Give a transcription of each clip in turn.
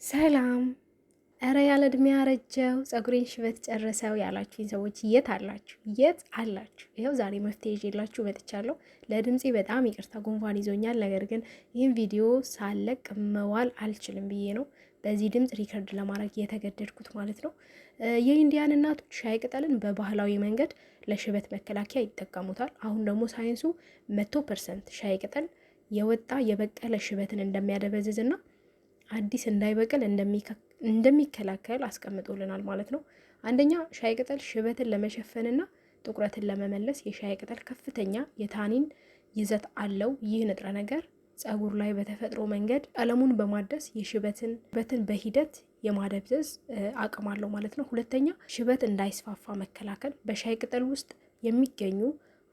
ሰላም እረ ያለ እድሜ ያረጀው ጸጉሬን ሽበት ጨረሰው ያላችሁኝ ሰዎች የት አላችሁ? ይኸው ዛሬ መፍትሄ ይዤላችሁ መጥቻለሁ። ለድምፄ በጣም ይቅርታ፣ ጉንፋን ይዞኛል። ነገር ግን ይህን ቪዲዮ ሳለቅ መዋል አልችልም ብዬ ነው በዚህ ድምፅ ሪከርድ ለማድረግ የተገደድኩት ማለት ነው። የኢንዲያን እናቶች ሻይ ቅጠልን በባህላዊ መንገድ ለሽበት መከላከያ ይጠቀሙታል። አሁን ደግሞ ሳይንሱ 100% ሻይ ቅጠል የወጣ የበቀለ ሽበትን እንደሚያደበዝዝና አዲስ እንዳይበቅል እንደሚከላከል አስቀምጦልናል ማለት ነው። አንደኛ ሻይ ቅጠል ሽበትን ለመሸፈንና ጥቁረትን ለመመለስ የሻይ ቅጠል ከፍተኛ የታኒን ይዘት አለው። ይህ ንጥረ ነገር ጸጉር ላይ በተፈጥሮ መንገድ ቀለሙን በማደስ የሽበትን በሂደት የማደብዘዝ አቅም አለው ማለት ነው። ሁለተኛ ሽበት እንዳይስፋፋ መከላከል። በሻይ ቅጠል ውስጥ የሚገኙ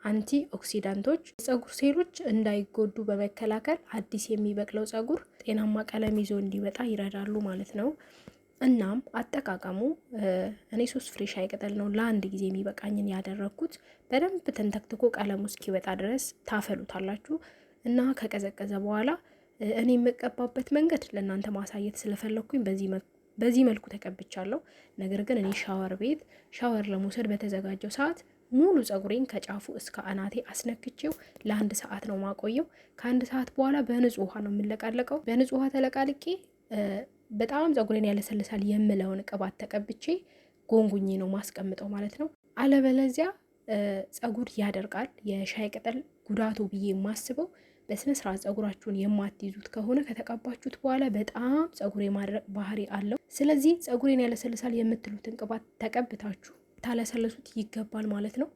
አንቲ ኦክሲዳንቶች ጸጉር ሴሎች እንዳይጎዱ በመከላከል አዲስ የሚበቅለው ጸጉር ጤናማ ቀለም ይዞ እንዲወጣ ይረዳሉ ማለት ነው። እናም አጠቃቀሙ እኔ 3 ፍሬ ሻይ ቅጠል ነው ለአንድ ጊዜ የሚበቃኝን ያደረኩት። በደንብ ተንተክትኮ ቀለሙ እስኪወጣ ድረስ ታፈሉታላችሁ እና ከቀዘቀዘ በኋላ እኔ የምቀባበት መንገድ ለእናንተ ማሳየት ስለፈለኩኝ በዚህ መልኩ ተቀብቻለሁ። ነገር ግን እኔ ሻወር ለመውሰድ በተዘጋጀው ሰዓት ሙሉ ጸጉሬን ከጫፉ እስከ አናቴ አስነክቼው ለ1 ሰዓት ነው ማቆየው። ከ1 ሰዓት በኋላ በንጹህ ውሃ ነው የምለቃለቀው። በንጹህ ውሃ ተለቃልቄ በጣም ጸጉሬን ያለሰልሳል የምለውን ቅባት ተቀብቼ ጎንጉኜ ነው ማስቀምጠው ማለት ነው። አለበለዚያ ጸጉር ያደርቃል። የሻይ ቅጠል ጉዳቱ ብዬ የማስበው በስነ ስርዓት ጸጉራችሁን የማትይዙት ከሆነ ከተቀባችሁት በኋላ በጣም ጸጉር የማድረቅ ባህሪ አለው። ስለዚህ ጸጉሬን ያለሰልሳል የምትሉትን ቅባት ተቀብታችሁ ታለሰለሱት ይገባል ማለት ነው።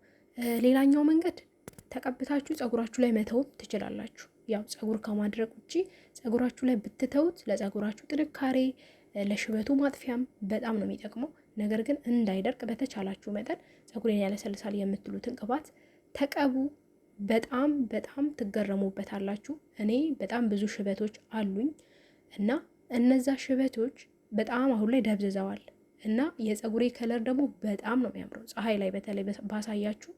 ሌላኛው መንገድ ተቀብታችሁ ጸጉራችሁ ላይ መተው ትችላላችሁ። ያው ጸጉር ከማድረቅ ውጪ ጸጉራችሁ ላይ ብትተውት ለጸጉራችሁ ጥንካሬ ለሽበቱ ማጥፊያም በጣም ነው የሚጠቅመው። ነገር ግን እንዳይደርቅ በተቻላችሁ መጠን ጸጉሬን ያለሰልሳል የምትሉትን ቅባት ተቀቡ። በጣም ትገረሙበታላችሁ። እኔ በጣም ብዙ ሽበቶች አሉኝ እና እነዛ ሽበቶች በጣም አሁን ላይ ደብዝዘዋል እና የጸጉሬ ከለር ደግሞ በጣም ነው የሚያምረው። ፀሐይ ላይ በተለይ ባሳያችሁ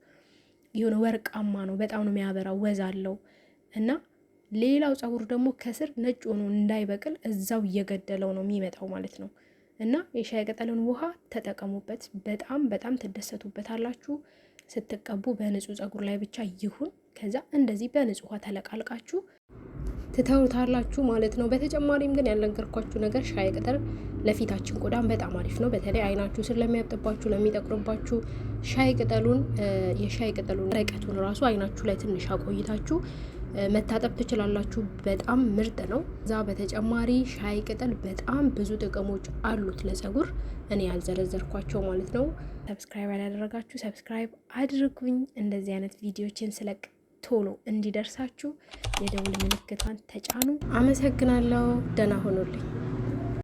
የሆነ ወርቃማ ነው፣ በጣም ነው የሚያበራው፣ ወዝ አለው እና ሌላው ጸጉር ደግሞ ከስር ነጭ ሆኖ እንዳይበቅል እዛው እየገደለው ነው የሚመጣው ማለት ነው። እና የሻይ ቅጠልን ውሃ ተጠቀሙበት። በጣም ትደሰቱበታላችሁ። ስትቀቡ በንጹህ ጸጉር ላይ ብቻ ይሁን። ከዛ እንደዚህ በንጹህ ውሃ ተለቃልቃችሁ ትተውታላችሁ ማለት ነው። በተጨማሪም ግን ያልነገርኳችሁ ነገር ሻይ ቅጠል ለፊታችን ቆዳም በጣም አሪፍ ነው። በተለይ አይናችሁ ስር ለሚያብጥባችሁ፣ ለሚጠቁርባችሁ የሻይ ቅጠሉን ረቀቱን ራሱ አይናችሁ ላይ ትንሽ አቆይታችሁ መታጠብ ትችላላችሁ። በጣም ምርጥ ነው። እዛ በተጨማሪ ሻይ ቅጠል በጣም ብዙ ጥቅሞች አሉት ለጸጉር፣ እኔ ያልዘረዘርኳቸው ማለት ነው። ሰብስክራይብ ያላደረጋችሁ ሰብስክራይብ አድርጉኝ። እንደዚህ አይነት ቪዲዮችን ስለቅ ቶሎ እንዲደርሳችሁ የደውል ምልክቷን ተጫኑ። አመሰግናለሁ። ደህና ሆኖልኝ